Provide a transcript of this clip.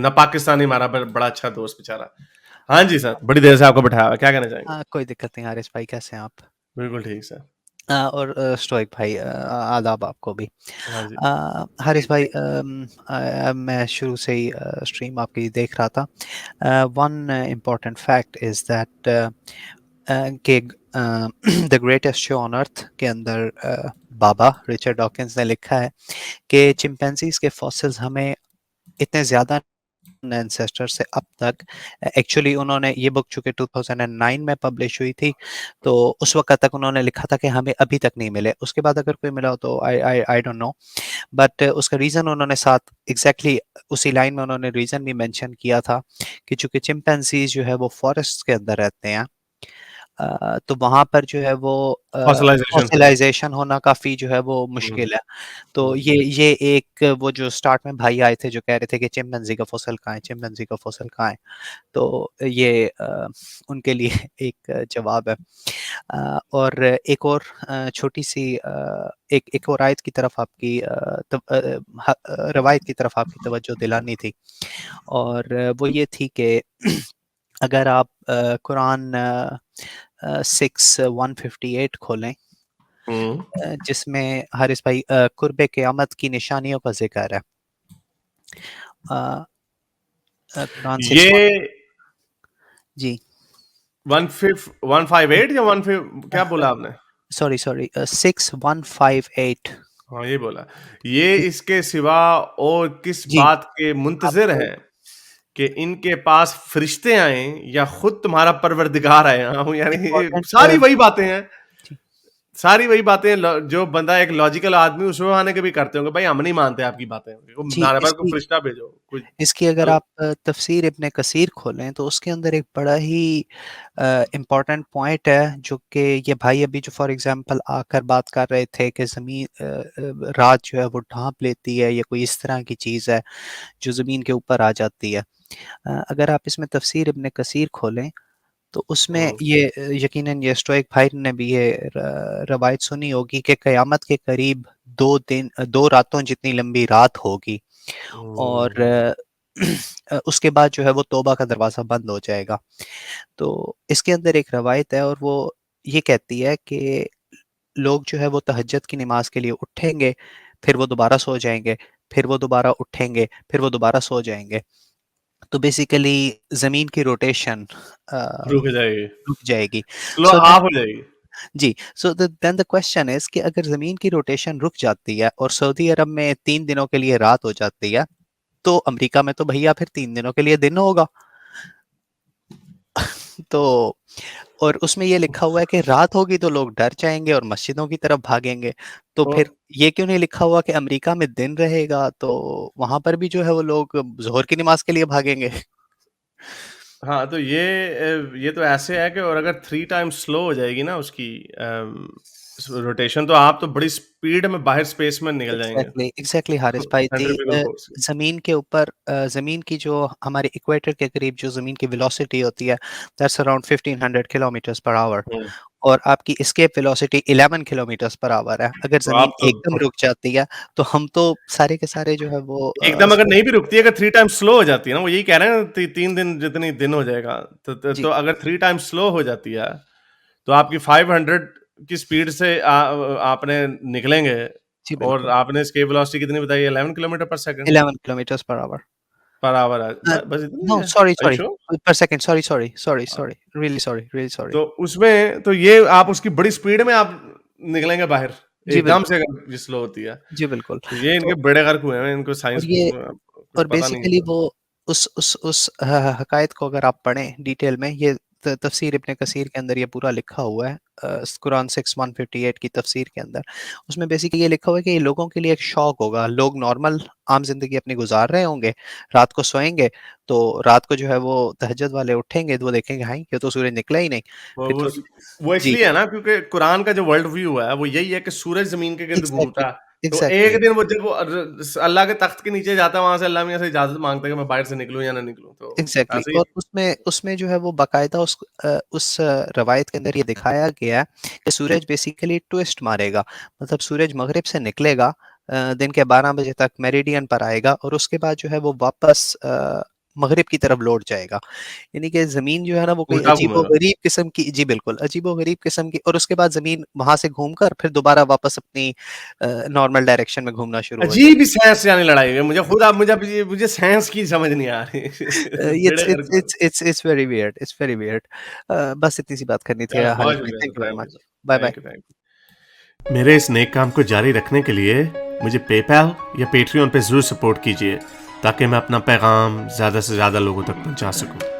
ना पाकिस्तानी हमारा बड़ा अच्छा दोस्त बेचारा। हाँ जी सर, बड़ी देर से आपको बैठाया हुआ है, क्या कहना चाहेंगे? कोई दिक्कत नहीं हारिस भाई, कैसे हैं आप? बिल्कुल ठीक सर। और स्टोइक भाई, आदाब आपको भी। हाँ जी। हारिस भाई, मैं शुरू से ही स्ट्रीम आपकी देख रहा था। One important fact is that कि the greatest show on earth के अंदर बाबा रिचर्ड डॉकिंस ने लिखा है कि चिंपैंजीज के फॉसिल्स हमें इतने ज़्यादा एंसेस्टर से अब तक, एक्चुअली उन्होंने ये बुक चूंकि 2009 में पब्लिश हुई थी, तो उस वक्त तक उन्होंने लिखा था कि हमें अभी तक नहीं मिले। उसके बाद अगर कोई मिला हो तो आई डोंट नो, बट उसका रीज़न उन्होंने साथ एग्जैक्टली उसी लाइन में उन्होंने रीज़न भी मेंशन किया था कि चूंकि चिंपैंजीज जो है वो फॉरेस्ट के अंदर रहते हैं, तो वहां पर जो है वो फॉसिलाइजेशन। फॉसिलाइजेशन होना काफ़ी जो है वो हम्म, मुश्किल है। तो हम्म, ये एक वो जो स्टार्ट में भाई आए थे जो कह रहे थे कि चिंपैंजी का फॉसिल कहाँ है, चिंपैंजी का फॉसिल कहाँ है, तो ये उनके लिए एक जवाब है। और एक और छोटी सी एक एक और आयत की तरफ आपकी रवायत की तरफ आपकी तवज्जो दिलानी थी, और वो ये थी कि अगर आप कुरान 6:158 खोलें, हम्म। जिसमें हारिस भाई कुर्बे क़यामत की निशानियों का जिक्र है। अ, कुरान 6 ये जी 158 या 15 क्या बोला आपने? Sorry sorry 6158। हाँ ये बोला। ये इसके सिवा और किस जी बात के मुंतजिर आपको हैं कि इनके पास फरिश्ते आए या खुद तुम्हारा परवरदिगार आए? हाँ, यानी ये इम्पोर्टेंट। सारी वही बातें हैं। जी सारी वही बातें जो बंदा एक लॉजिकल आदमी उस जमाने के भी करते होंगे, भाई हम नहीं मानते आपकी बातें, जी हमारे पास कोई इसकी फरिश्ता भेजो कोई। इसकी अगर अल- आप तफसीर इब्ने कसीर खोलें तो उसके अंदर एक बड़ा ही इम्पोर्टेंट पॉइंट है, जो कि ये भाई अभी जो फॉर एग्जांपल आकर बात कर रहे थे कि ज़मीन रात जो है वो ढांप लेती है या कोई इस तरह की चीज़ है जो ज़मीन के ऊपर आ जाती है। अगर आप इसमें तफसीर इब्ने कसीर खोलें तो उसमें हम्म, ये यकीनन ये स्टोइक भाई ने भी ये रवायत सुनी होगी कि क़यामत के करीब 2 दिन 2 रातों जितनी लंबी रात होगी, और हम्म, उसके बाद जो है वो तौबा का दरवाज़ा बंद हो जाएगा। तो इसके अंदर एक रवायत है और वो ये कहती है कि लोग जो है वो तहज्जुद की नमाज़ के लिए उठेंगे, फिर वो दोबारा सो जाएँगे, फिर वो दोबारा उठेंगे, फिर वो दोबारा सो जाएँगे। तो बेसिकली ज़मीन की रोटेशन रुक जाएगी, रुक जाएगी। स्लो सो हाफ हो जाएगी। जी, so then the question is कि अगर ज़मीन की रोटेशन रुक जाती है और सऊदी अरब में 3 दिनों के लिए रात हो जाती है, तो अमेरिका में तो भैया फिर 3 दिनों के लिए दिन होगा। तो और उसमें ये लिखा हुआ है कि रात होगी तो लोग डर जाएँगे और मस्जिदों की तरफ भागेंगे। तो तो फिर ये क्यों नहीं लिखा हुआ कि अमेरिका में दिन रहेगा, तो वहाँ पर भी जो है वो लोग ज़ोहर की नमाज़ के लिए भागेंगे? हाँ, तो ये तो ऐसे है कि और अगर 3 टाइम्स स्लो हो जाएगी ना उसकी रोटेशन, तो आप तो बड़ी स्पीड में बाहर स्पेस में निकल जाएँगे। एग्ज़ैक्टली, एग्ज़ैक्टली हारिस भाई, सेंट्रीफ्यूगल फोर्स से। ज़मीन के ऊपर ज़मीन की जो हमारे इक्वेटर के करीब जो ज़मीन की वेलोसिटी होती है, that's around 1500 kilometres per hour, हुँ, और आपकी escape velocity 11 kilometres per hour है। अगर तो ज़मीन आप तो एकदम रुक जाती है, तो हम तो सारे के सारे जो है वो एकदम अगर नहीं भी रुकती है, अगर 3 टाइम्स स्लो हो जाती है ना, वो यही कह रहे हैं ना 3 दिन जितनी दिन हो जाएगा। तो जी, अगर 3 टाइम्स स्लो हो जाती है, तो आपकी 500 की स्पीड से आपने निकलेंगे जी और बिल्कुल, आपने एस्केप वेलोसिटी कितनी बताई? 11 kilometre per second 11 kilometres per hour. Per hour है। बस इतनी नो है? Sorry, are you sorry, sure? Per second, sorry, sorry, sorry, हाँ, sorry, really sorry, really sorry. तो उसमें तो ये आप उसकी बड़ी स्पीड में आप निकलेंगे बाहर, जी एकदम बिल्कुल, से अगर ये स्लो होती है। जी बिल्कुल। तो ये इनके तो बेड़े गर्क हुए हैं, इनको और साइंस ये कुछ और पता नहीं बेसिकली है। वो उस हकायत को अगर आप पढ़ें डिटेल में, ये तफसीर इब्ने कसीर के अंदर ये पूरा लिखा हुआ है, कुरान 6:158 की तफसीर के अंदर। उसमें बेसिकली ये लिखा हुआ है कि ये लोगों के लिए एक शौक होगा। लोग नॉर्मल आम जिंदगी अपनी गुजार रहे होंगे, रात को सोएंगे, तो रात को जो है वो तहज्जुद वाले उठेंगे तो वो देखेंगे हाय ये तो सूरज निकला ही नहीं। वो फिर वो थोड़ी वो जी, इसलिए है ना क्योंकि कुरान का जो वर्ल्ड व्यू है वो यही है कि सूरज जमीन के गिर्द एग्जैक्टली, घूमता है। तो एक एग्जैक्टली, दिन वो जब वो अल्लाह के तख्त के नीचे जाता है, वहां से अल्लाह मियां से इजाजत मांगता है कि मैं बाहर से निकलूं या ना निकलूं, तो एग्जैक्टली, ऐसे ही। और उसमें उसमें जो है वो बाकायदा रवायत के अंदर ये दिखाया गया है कि सूरज बेसिकली ट्विस्ट मारेगा। मतलब सूरज मगरिब से निकलेगा, दिन के 12 बजे तक मेरिडियन पर आएगा और उसके बाद जो है वो वापस मगरिब की तरफ लौट जाएगा। यानी कि ज़मीन जो है ना वो कोई उल्टा घूमेगा। अजीबो-गरीब किस्म की, जी बिल्कुल, अजीबो-गरीब किस्म की, और उसके बाद ज़मीन वहाँ से घूमकर फिर दोबारा वापस अपनी नॉर्मल डायरेक्शन में घूमना शुरू हो अजीब ही जाएगी। साइंस यानी लड़ाई है। मुझे खुद अब मुझे साइंस की समझ नहीं आ रही। इट्स बेड़े इट्स गर्क हो रहे हैं। It's it's it's very weird, it's very weird. बस इतनी सी बात करनी थी चलो बहुत हारिस भाई, शुक्रिया thank sir, you very thank you much. Sir. Bye-bye. Thank you. मेरे इस नेक काम को जारी रखने के लिए मुझे पेपैल या पेट्रियन पे ज़रूर सपोर्ट कीजिए ताकि मैं अपना पैगाम ज़्यादा से ज़्यादा लोगों तक पहुंचा सकूं।